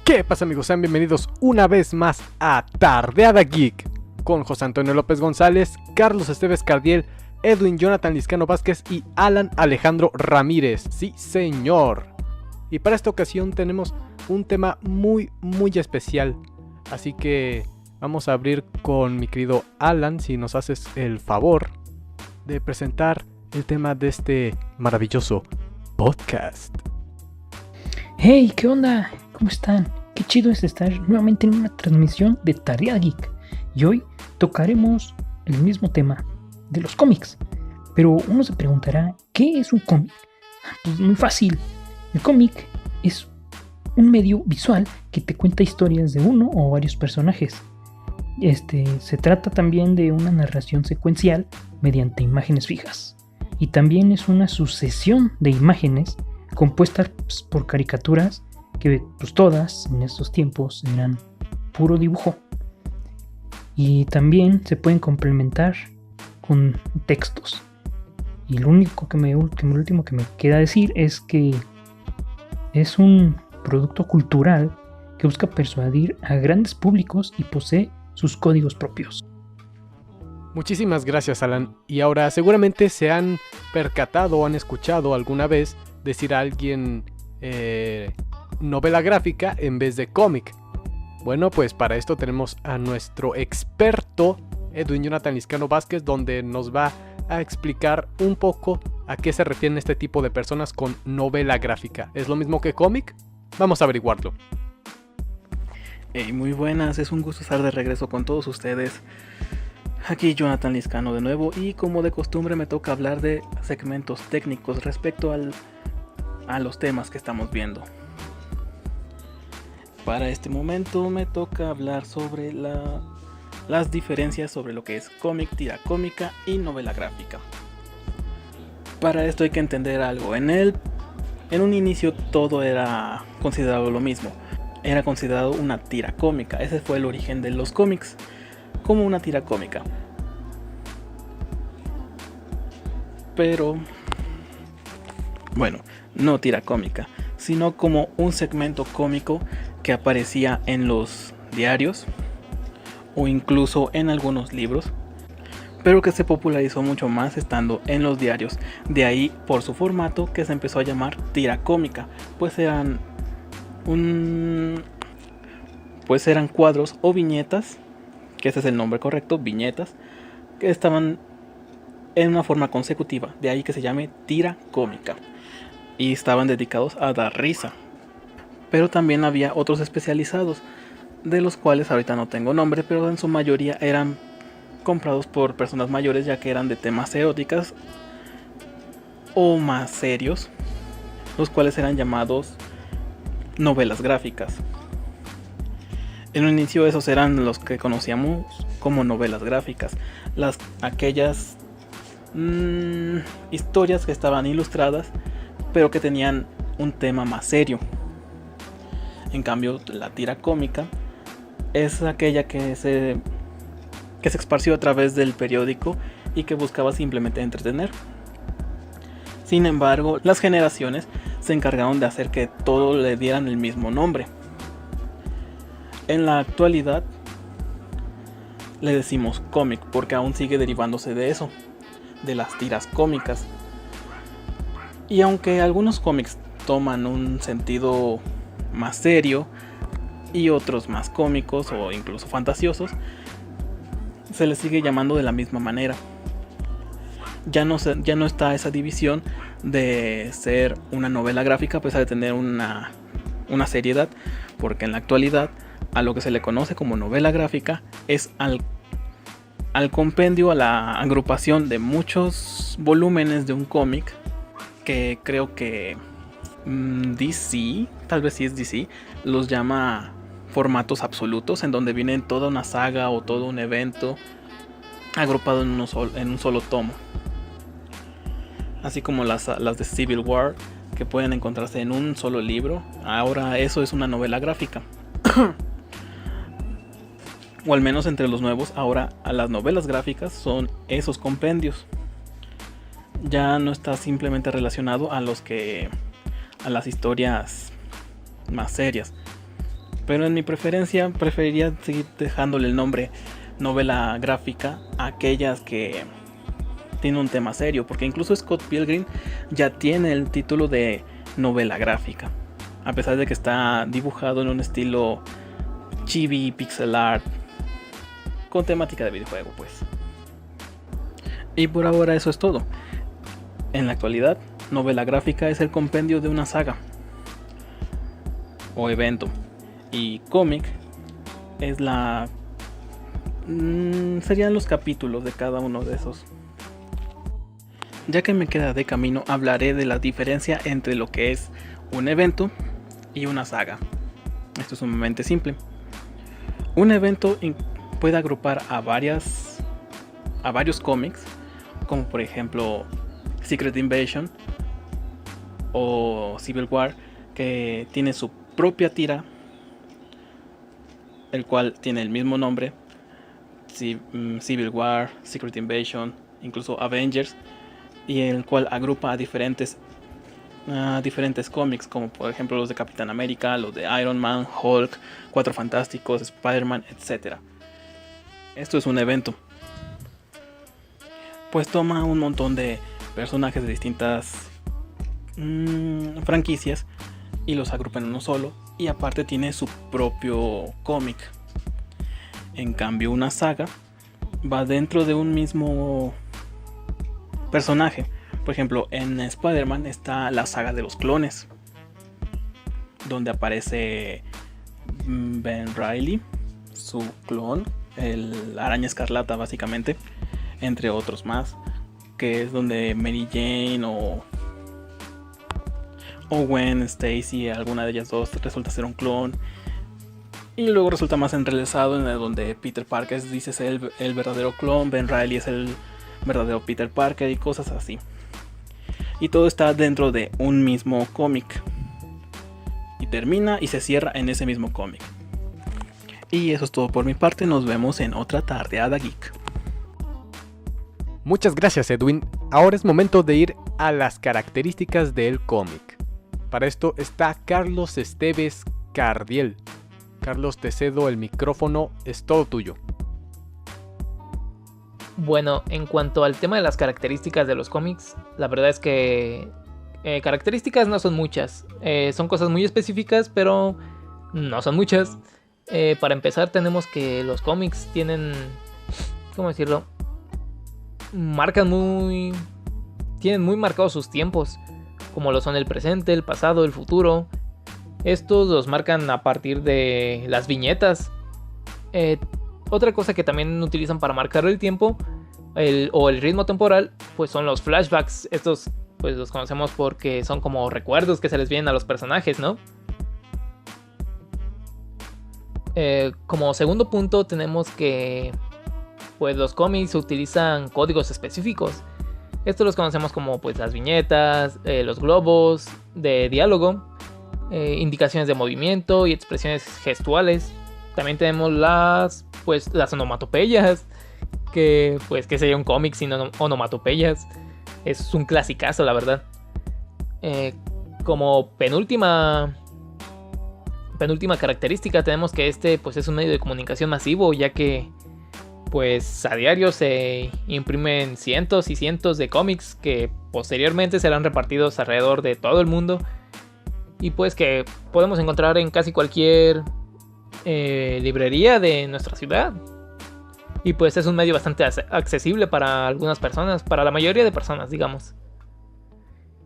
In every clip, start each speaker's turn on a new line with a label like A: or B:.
A: ¿Qué pasa, amigos? Sean bienvenidos una vez más a Tardeada Geek con José Antonio López González, Carlos Esteves Cardiel, Edwin Jonathan Liscano Vázquez y Alan Alejandro Ramírez. Sí, señor. Y para esta ocasión tenemos un tema muy especial. Así que vamos a abrir con mi querido Alan, si nos haces el favor de presentar el tema de este maravilloso podcast.
B: Hey, ¿qué onda? ¿Cómo están? Qué chido es estar nuevamente en una transmisión de Tarea Geek. Y hoy tocaremos el mismo tema de los cómics. Pero uno se preguntará, ¿qué es un cómic? Pues muy fácil. El cómic es un medio visual que te cuenta historias de uno o varios personajes. Se trata también de una narración secuencial mediante imágenes fijas. Y también es una sucesión de imágenes compuestas por caricaturas que pues todas en estos tiempos eran puro dibujo. Y también se pueden complementar con textos. Y lo único último que me queda decir es que es un producto cultural que busca persuadir a grandes públicos y posee sus códigos propios.
A: Muchísimas gracias, Alan. Y ahora seguramente se han percatado o han escuchado alguna vez decir a alguien novela gráfica en vez de cómic. Bueno, pues para esto tenemos a nuestro experto Edwin Jonathan Liscano Vázquez, donde nos va a explicar un poco a qué se refieren este tipo de personas con novela gráfica. ¿Es lo mismo que cómic? Vamos a averiguarlo.
C: Hey, muy buenas, es un gusto estar de regreso con todos ustedes. Aquí Jonathan Liscano de nuevo, y como de costumbre me toca hablar de segmentos técnicos respecto a los temas que estamos viendo. Para este momento me toca hablar sobre las diferencias sobre lo que es cómic, tira cómica y novela gráfica. Para esto hay que entender algo. En un inicio todo era considerado lo mismo. Era considerado una tira cómica. Ese fue el origen de los cómics, como una tira cómica. Pero, bueno, no tira cómica, sino como un segmento cómico que aparecía en los diarios o incluso en algunos libros, pero que se popularizó mucho más estando en los diarios. De ahí, por su formato, que se empezó a llamar tira cómica, pues eran cuadros o viñetas, que ese es el nombre correcto, viñetas, que estaban en una forma consecutiva, de ahí que se llame tira cómica, y estaban dedicados a dar risa. Pero también había otros especializados, de los cuales ahorita no tengo nombre, pero en su mayoría eran comprados por personas mayores, ya que eran de temas eróticas o más serios, los cuales eran llamados novelas gráficas. En un inicio esos eran los que conocíamos como novelas gráficas, aquellas historias que estaban ilustradas pero que tenían un tema más serio. En cambio, la tira cómica es aquella que se esparció a través del periódico y que buscaba simplemente entretener. Sin embargo, las generaciones se encargaron de hacer que todo le dieran el mismo nombre. En la actualidad le decimos cómic porque aún sigue derivándose de eso, de las tiras cómicas. Y aunque algunos cómics toman un sentido más serio y otros más cómicos o incluso fantasiosos, se les sigue llamando de la misma manera. Ya no está esa división de ser una novela gráfica a pesar de tener una seriedad, porque en la actualidad a lo que se le conoce como novela gráfica es al compendio, a la agrupación de muchos volúmenes de un cómic, que creo que DC, tal vez sí es DC, los llama formatos absolutos, en donde vienen toda una saga o todo un evento agrupado en un solo tomo. Así como las de Civil War, que pueden encontrarse en un solo libro. Ahora eso es una novela gráfica. O al menos entre los nuevos, ahora a las novelas gráficas son esos compendios. Ya no está simplemente relacionado a las historias más serias. Pero en mi preferencia preferiría seguir dejándole el nombre novela gráfica a aquellas que tienen un tema serio, porque incluso Scott Pilgrim ya tiene el título de novela gráfica, a pesar de que está dibujado en un estilo chibi, pixel art, con temática de videojuego, pues. Y por ahora eso es todo. En la actualidad, novela gráfica es el compendio de una saga o evento, y cómic es serían los capítulos de cada uno de esos. Ya que me queda de camino, hablaré de la diferencia entre lo que es un evento y una saga. Esto es sumamente simple. Un evento puede agrupar a varios cómics, como por ejemplo Secret Invasion o Civil War, que tiene su propia tira, el cual tiene el mismo nombre: Civil War, Secret Invasion, incluso Avengers, y el cual agrupa a diferentes cómics, como por ejemplo los de Capitán América, los de Iron Man, Hulk, Cuatro Fantásticos, Spider-Man, etc. Esto es un evento, pues toma un montón de personajes de distintas franquicias y los agrupa en uno solo, y aparte tiene su propio cómic. En cambio, una saga va dentro de un mismo personaje. Por ejemplo, en Spider-Man está la saga de los clones, donde aparece Ben Reilly, su clon, el Araña Escarlata básicamente, entre otros más, que es donde Mary Jane o Gwen Stacy, alguna de ellas dos, resulta ser un clon. Y luego resulta más entrelazado en el donde Peter Parker dice ser el verdadero clon, Ben Reilly es el verdadero Peter Parker y cosas así. Y todo está dentro de un mismo cómic. Y termina y se cierra en ese mismo cómic. Y eso es todo por mi parte, nos vemos en otra tardeada geek.
A: Muchas gracias, Edwin. Ahora es momento de ir a las características del cómic. Para esto está Carlos Esteves Cardiel. Carlos, te cedo el micrófono, es todo tuyo.
B: Bueno, en cuanto al tema de las características de los cómics, la verdad es que características no son muchas. Son cosas muy específicas, pero no son muchas. Para empezar, tenemos que los cómics tienen, ¿cómo decirlo? Tienen muy marcados sus tiempos, como lo son el presente, el pasado, el futuro. Estos los marcan a partir de las viñetas. Otra cosa que también utilizan para marcar el tiempo o el ritmo temporal, pues son los flashbacks. Estos pues los conocemos porque son como recuerdos que se les vienen a los personajes, ¿no? Como segundo punto tenemos que pues los cómics utilizan códigos específicos. Estos los conocemos como pues las viñetas, los globos de diálogo, indicaciones de movimiento y expresiones gestuales. También tenemos las onomatopeyas, que sería un cómic sin onomatopeyas. Es un clasicazo, la verdad. Como penúltima característica tenemos que este pues es un medio de comunicación masivo, ya que pues a diario se imprimen cientos y cientos de cómics que posteriormente serán repartidos alrededor de todo el mundo, y pues que podemos encontrar en casi cualquier librería de nuestra ciudad. Y pues es un medio bastante accesible para algunas personas, para la mayoría de personas, digamos.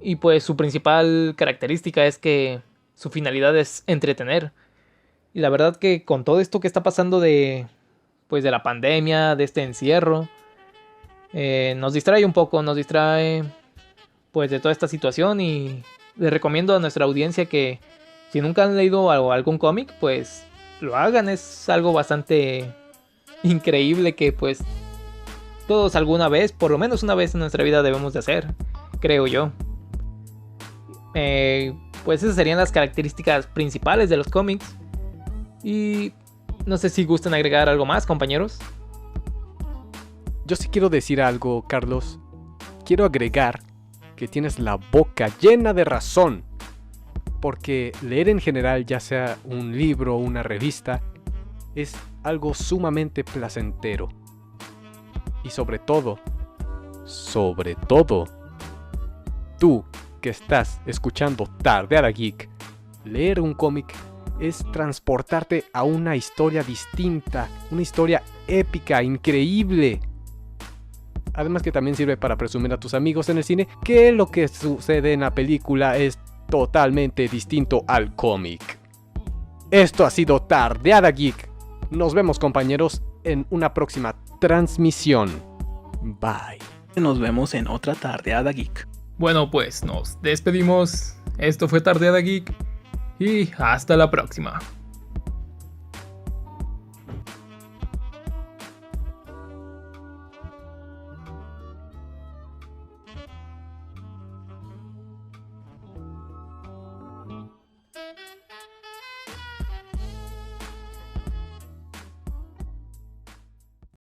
B: Y pues su principal característica es que su finalidad es entretener. Y la verdad que con todo esto que está pasando de la pandemia, de este encierro, nos distrae un poco, pues de toda esta situación, y les recomiendo a nuestra audiencia que si nunca han leído algún cómic, pues lo hagan. Es algo bastante increíble que pues todos alguna vez, por lo menos una vez en nuestra vida debemos de hacer, creo yo. Pues esas serían las características principales de los cómics. Y no sé si gustan agregar algo más, compañeros.
A: Yo sí quiero decir algo, Carlos. Quiero agregar que tienes la boca llena de razón. porque leer en general, ya sea un libro o una revista, es algo sumamente placentero. Y sobre todo, tú que estás escuchando Tardeada Geek, leer un cómic es transportarte a una historia distinta, una historia épica, increíble. Además que también sirve para presumir a tus amigos en el cine que lo que sucede en la película es totalmente distinto al cómic. Esto ha sido Tardeada Geek. Nos vemos, compañeros, en una próxima transmisión. Bye.
C: Nos vemos en otra Tardeada Geek.
D: Bueno, pues nos despedimos. Esto fue Tardeada Geek y hasta la próxima.